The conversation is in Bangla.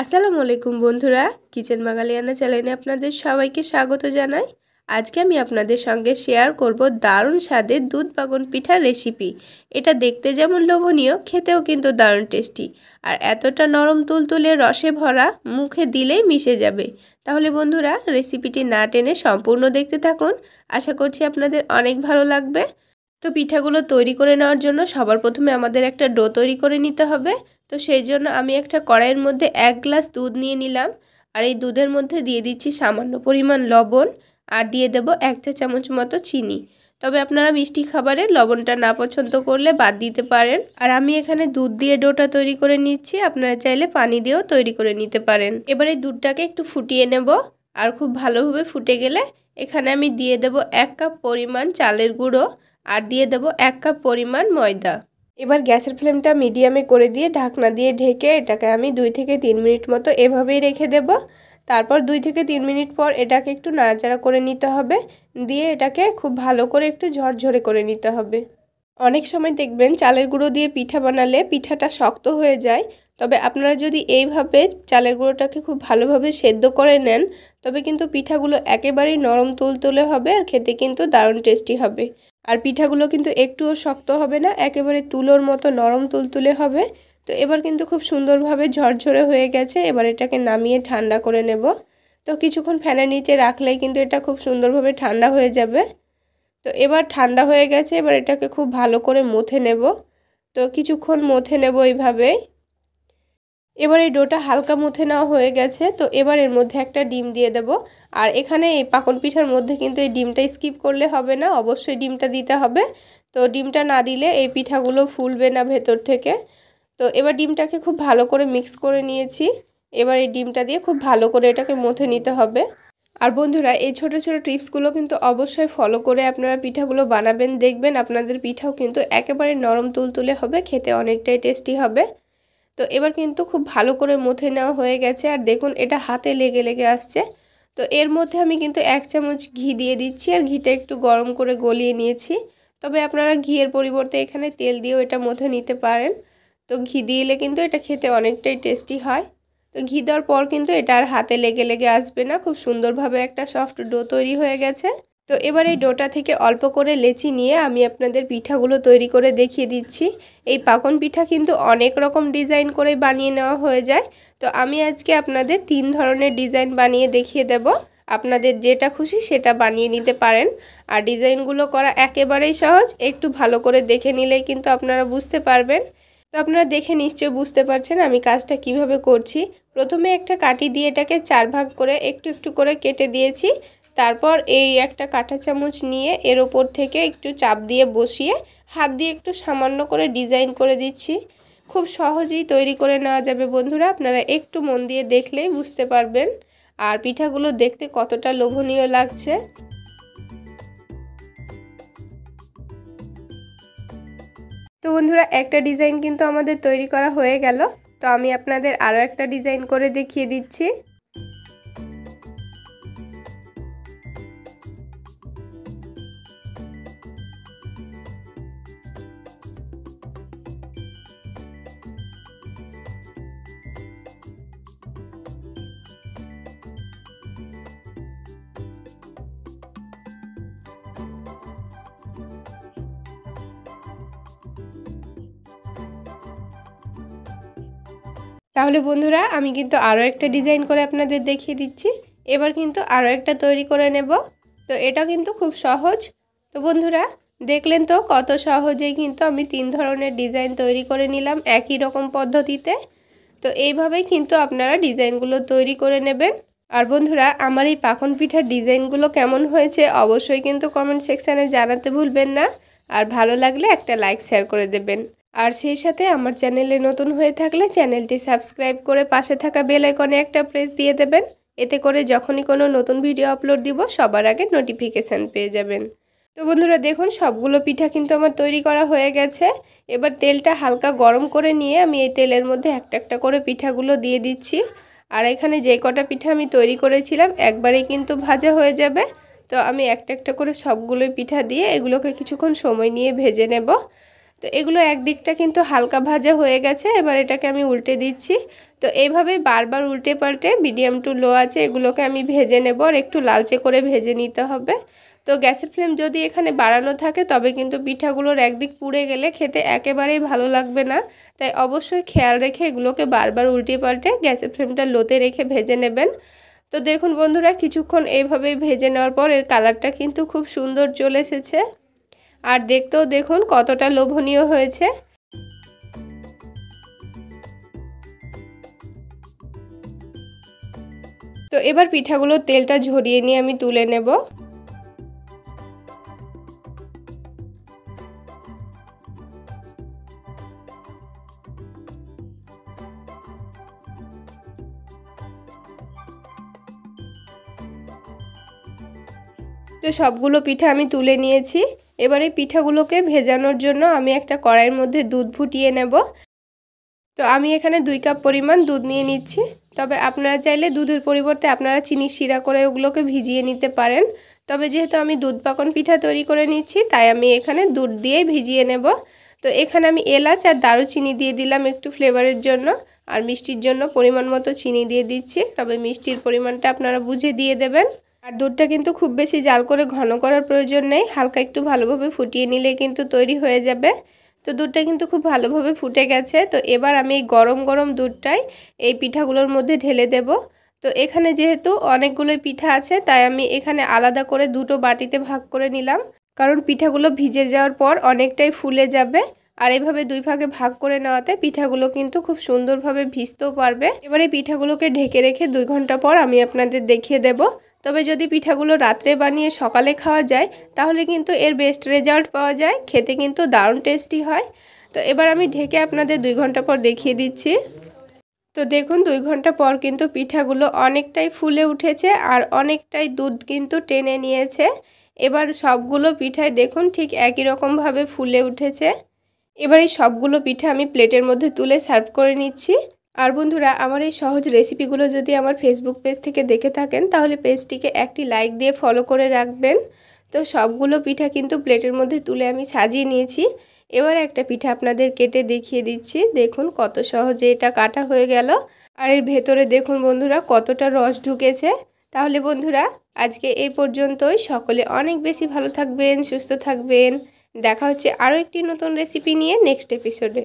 আসসালামু আলাইকুম বন্ধুরা, কিচেন বাঙালিয়ানা চ্যানেলে আপনাদের সবাইকে স্বাগত জানাই। আজকে আমি আপনাদের সঙ্গে শেয়ার করব দারুণ স্বাদের দুধ পাকন পিঠার রেসিপি। এটা দেখতে যেমন লোভনীয়, খেতেও কিন্তু দারুণ টেস্টি, আর এতটা নরম তুলতুলে রসে ভরা, মুখে দিলেই মিশে যাবে। তাহলে বন্ধুরা, রেসিপিটি না টেনে সম্পূর্ণ দেখতে থাকুন। আশা করছি আপনাদের অনেক ভালো লাগবে। তো পিঠাগুলো তৈরি করে নেওয়ার জন্য সবার প্রথমে আমাদের একটা ডো তৈরি করে নিতে হবে। তো সেই জন্য আমি একটা কড়াইয়ের মধ্যে 1 গ্লাস দুধ নিয়ে নিলাম, আর এই দুধের মধ্যে দিয়ে দিচ্ছি সামান্য পরিমাণ লবণ, আর দিয়ে দেব 1 চা চামচ মতো চিনি। তবে আপনারা মিষ্টি খাবারে লবণটা না পছন্দ করলে বাদ দিতে পারেন। আর আমি এখানে দুধ দিয়ে ডোটা তৈরি করে নিচ্ছি, আপনারা চাইলে পানি দিয়েও তৈরি করে নিতে পারেন। এবার এই দুধটাকে একটু ফুটিয়ে নেব, আর খুব ভালোভাবে ফুটে গেলে এখানে আমি দিয়ে দেব 1 কাপ পরিমাণ চালের গুঁড়ো, আর দিয়ে দেব 1 কাপ পরিমাণ ময়দা। এবার গ্যাসের ফ্লেমটা মিডিয়ামে করে দিয়ে ঢাকনা দিয়ে ঢেকে এটাকে আমি 2 থেকে 3 মিনিট মতো এভাবেই রেখে দেব। তারপর 2 থেকে 3 মিনিট পর এটাকে একটু নাড়াচাড়া করে নিতে হবে, দিয়ে এটাকে খুব ভালো করে একটু ঝরঝরে করে নিতে হবে। অনেক সময় দেখবেন চালের গুঁড়ো দিয়ে পিঠা বানালে পিঠাটা শক্ত হয়ে যায়। তবে আপনারা যদি এইভাবে চালের গুঁড়োটাকে খুব ভালোভাবে সেদ্ধ করে নেন, তবে কিন্তু পিঠাগুলো একেবারেই নরম তুলতুলে হবে, আর খেতে কিন্তু দারুণ টেস্টি হবে। আর পিঠাগুলো কিন্তু একটুও শক্ত হবে না, একেবারে তুলোর মতো নরম তুলতুলে হবে। তো এবার কিন্তু খুব সুন্দরভাবে ঝরঝরে হয়ে গেছে। এবার এটাকে নামিয়ে ঠান্ডা করে নেব। তো কিছুক্ষণ ফ্যানের নিচে রাখলেই কিন্তু এটা খুব সুন্দরভাবে ঠান্ডা হয়ে যাবে। তো এবার ঠান্ডা হয়ে গেছে, এবার এটাকে খুব ভালো করে মথে নেব। তো কিছুক্ষণ মথে নেব এইভাবেই। এবার এই ডোটা হালকা মথে নেওয়া হয়ে গেছে। তো এবার এর মধ্যে একটা ডিম দিয়ে দেব। আর এখানে এই পাকন পিঠার মধ্যে কিন্তু এই ডিমটা স্কিপ করলে হবে না, অবশ্যই ডিমটা দিতে হবে। তো ডিমটা না দিলে এই পিঠাগুলো ফুলবে না ভেতর থেকে। তো এবার ডিমটাকে খুব ভালো করে মিক্স করে নিয়েছি। এবার এই ডিমটা দিয়ে খুব ভালো করে এটাকে মথে নিতে হবে। আর বন্ধুরা, এই ছোট ছোট টিপসগুলো কিন্তু অবশ্যই ফলো করে আপনারা পিঠাগুলো বানাবেন, দেখবেন আপনাদের পিঠাও কিন্তু একেবারে নরম তুলতুলে হবে, খেতে অনেকটাই টেস্টি হবে। তো এবার কিন্তু খুব ভালো করে মথে নেওয়া হয়ে গেছে, আর দেখুন এটা হাতে লেগে লেগে আসছে। তো এর মধ্যে আমি কিন্তু 1 চামচ ঘি দিয়ে দিচ্ছি, আর ঘিটা একটু গরম করে গলিয়ে নিয়েছি। তবে আপনারা ঘিয়ের পরিবর্তে এখানে তেল দিয়েও এটা মথে নিতে পারেন। তো ঘি দিলে কিন্তু এটা খেতে অনেকটাই টেস্টি হয়। তো ঘি দেওয়ার পর কিন্তু এটা আর হাতে লেগে লেগে আসবে না, খুব সুন্দরভাবে একটা সফট ডো তৈরি হয়ে গেছে। তো এবার এই ডোটা থেকে অল্প করে লেচি নিয়ে আমি আপনাদের পিঠাগুলো তৈরি করে দেখিয়ে দিচ্ছি। এই পাকন পিঠা কিন্তু অনেক রকম ডিজাইন করে বানিয়ে নেওয়া হয়ে যায়। তো আমি আজকে আপনাদের 3 ধরনের ডিজাইন বানিয়ে দেখিয়ে দেব। আপনাদের যেটা খুশি সেটা বানিয়ে নিতে পারেন। আর ডিজাইনগুলো করা একেবারেই সহজ, একটু ভালো করে দেখে নিলেই কিন্তু আপনারা বুঝতে পারবেন। তো আপনারা দেখে নিশ্চয়ই বুঝতে পারছেন আমি কাজটা কিভাবে করছি। প্রথমে একটা কাঠি দিয়ে এটাকে 4 ভাগ করে একটু একটু করে কেটে দিয়েছি। তারপর এই একটা কাঁটা চামচ নিয়ে এর ওপর থেকে একটু চাপ দিয়ে বসিয়ে হাত দিয়ে একটু সামান্য করে ডিজাইন করে দিচ্ছি। খুব সহজেই তৈরি করে নেওয়া যাবে বন্ধুরা, আপনারা একটু মন দিয়ে দেখলেই বুঝতে পারবেন। আর পিঠাগুলো দেখতে কতটা লোভনীয় লাগছে। তো বন্ধুরা, একটা ডিজাইন কিন্তু আমাদের তৈরি করা হয়ে গেল। তো আমি আপনাদের আরও একটা ডিজাইন করে দেখিয়ে দিচ্ছি। তাহলে বন্ধুরা, আমি কিন্তু আরও একটা ডিজাইন করে আপনাদের দেখিয়ে দিচ্ছি। এবার কিন্তু আরও একটা তৈরি করে নেব। তো এটা কিন্তু খুব সহজ। তো বন্ধুরা, দেখলেন তো কত সহজেই কিন্তু আমি 3 ধরনের ডিজাইন তৈরি করে নিলাম একই রকম পদ্ধতিতে। তো এইভাবেই কিন্তু আপনারা ডিজাইনগুলো তৈরি করে নেবেন। আর বন্ধুরা, আমার এই পাকন পিঠার ডিজাইনগুলো কেমন হয়েছে অবশ্যই কিন্তু কমেন্ট সেকশানে জানাতে ভুলবেন না। আর ভালো লাগলে একটা লাইক শেয়ার করে দেবেন। আর সেই সাথে আমার চ্যানেলে নতুন হয়ে থাকলে চ্যানেলটি সাবস্ক্রাইব করে পাশে থাকা বেল আইকনে একটা প্রেস দিয়ে দেবেন। এতে করে যখনই কোনো নতুন ভিডিও আপলোড দিব সবার আগে নোটিফিকেশান পেয়ে যাবেন। তো বন্ধুরা, দেখুন সবগুলো পিঠা কিন্তু আমার তৈরি করা হয়ে গেছে। এবার তেলটা হালকা গরম করে নিয়ে আমি এই তেলের মধ্যে একটা একটা করে পিঠাগুলো দিয়ে দিচ্ছি। আর এখানে যে কটা পিঠা আমি তৈরি করেছিলাম একবারেই কিন্তু ভাজা হয়ে যাবে। তো আমি একটা একটা করে সবগুলোই পিঠা দিয়ে এগুলোকে কিছুক্ষণ সময় নিয়ে ভেজে নেব। তো এগুলো একদিকটা কিন্তু হালকা ভাজা হয়ে গেছে, এবার এটাকে আমি উল্টে দিচ্ছি। তো এইভাবে বারবার উল্টে পাল্টে মিডিয়াম টু লো আছে এগুলোকে আমি ভেজে নেব, আর একটু লালচে করে ভেজে নিতে হবে। তো গ্যাসের ফ্লেম যদি এখানে বাড়ানো থাকে তবে কিন্তু পিঠাগুলোর একদিক পুড়ে গেলে খেতে একেবারেই ভালো লাগবে না। তাই অবশ্যই খেয়াল রেখে এগুলোকে বারবার উল্টে পাল্টে গ্যাসের ফ্লেমটা লোতে রেখে ভেজে নেবেন। তো দেখুন বন্ধুরা, কিছুক্ষণ এইভাবেই ভেজে নেওয়ার পর এর কালারটা কিন্তু খুব সুন্দর চলে এসেছে, আর দেখতেও দেখুন কতটা লোভনীয় হয়েছে। তো এবার পিঠাগুলোর তেলটা ঝরিয়ে নিয়ে আমি তুলে নেব। তো সবগুলো পিঠা আমি তুলে নিয়েছি। এবারে পিঠাগুলোকে ভেজানোর জন্য আমি একটা কড়াইয়ের মধ্যে দুধ ফুটিয়ে নেব। তো আমি এখানে 2 কাপ পরিমাণ দুধ নিয়ে নিচ্ছি। তবে আপনারা চাইলে দুধের পরিবর্তে আপনারা চিনির শিরা করে ওগুলোকে ভিজিয়ে নিতে পারেন। তবে যেহেতু আমি দুধ পাকন পিঠা তৈরি করে নিচ্ছি তাই আমি এখানে দুধ দিয়েই ভিজিয়ে নেব। তো এখানে আমি এলাচ আর দারুচিনি দিয়ে দিলাম একটু ফ্লেভারের জন্য, আর মিষ্টির জন্য পরিমাণ মতো চিনি দিয়ে দিচ্ছি। তবে মিষ্টির পরিমাণটা আপনারা বুঝে দিয়ে দেবেন। আর দুধটা কিন্তু খুব বেশি জাল করে ঘন করার প্রয়োজন নেই, হালকা একটু ভালোভাবে ফুটিয়ে নিলে কিন্তু তৈরি হয়ে যাবে। তো দুধটা কিন্তু খুব ভালোভাবে ফুটে গেছে। তো এবার আমি এই গরম গরম দুধটাই এই পিঠাগুলোর মধ্যে ঢেলে দেব। তো এখানে যেহেতু অনেকগুলোই পিঠা আছে তাই আমি এখানে আলাদা করে দুটো বাটিতে ভাগ করে নিলাম, কারণ পিঠাগুলো ভিজে যাওয়ার পর অনেকটাই ফুলে যাবে। আর এভাবে 2 ভাগে ভাগ করে নেওয়াতে পিঠাগুলো কিন্তু খুব সুন্দরভাবে ভিজতেও পারবে। এবারে পিঠাগুলোকে ঢেকে রেখে 2 ঘন্টা পর আমি আপনাদের দেখিয়ে দেব। তবে যদি পিঠাগুলো রাত্রে বানিয়ে সকালে খাওয়া যায় তাহলে কিন্তু এর বেস্ট রেজাল্ট পাওয়া যায়, খেতে কিন্তু দারুণ টেস্টি হয়। তো এবার আমি ঢেকে আপনাদের 2 ঘন্টা পর দেখিয়ে দিচ্ছি। তো দেখুন 2 ঘন্টা পর কিন্তু পিঠাগুলো অনেকটাই ফুলে উঠেছে আর অনেকটাই দুধ কিন্তু টেনে নিয়েছে। এবার সবগুলো পিঠাই দেখুন ঠিক একই রকমভাবে ফুলে উঠেছে। এবার এই সবগুলো পিঠা আমি প্লেটের মধ্যে তুলে সার্ভ করে নিচ্ছি। আর বন্ধুরা, আমার এই সহজ রেসিপিগুলো যদি আমার ফেসবুক পেজ থেকে দেখে থাকেন তাহলে পেজটিকে একটি লাইক দিয়ে ফলো করে রাখবেন। তো সবগুলো পিঠা কিন্তু প্লেটের মধ্যে তুলে আমি সাজিয়ে নিয়েছি। এবার একটা পিঠা আপনাদের কেটে দেখিয়ে দিচ্ছি। দেখুন কত সহজে এটা কাটা হয়ে গেল, আর এর ভেতরে দেখুন বন্ধুরা কতটা রস ঢুকেছে। তাহলে বন্ধুরা আজকে এই পর্যন্তই। সকলে অনেক বেশি ভালো থাকবেন, সুস্থ থাকবেন। দেখা হচ্ছে আরও একটি নতুন রেসিপি নিয়ে নেক্সট এপিসোডে।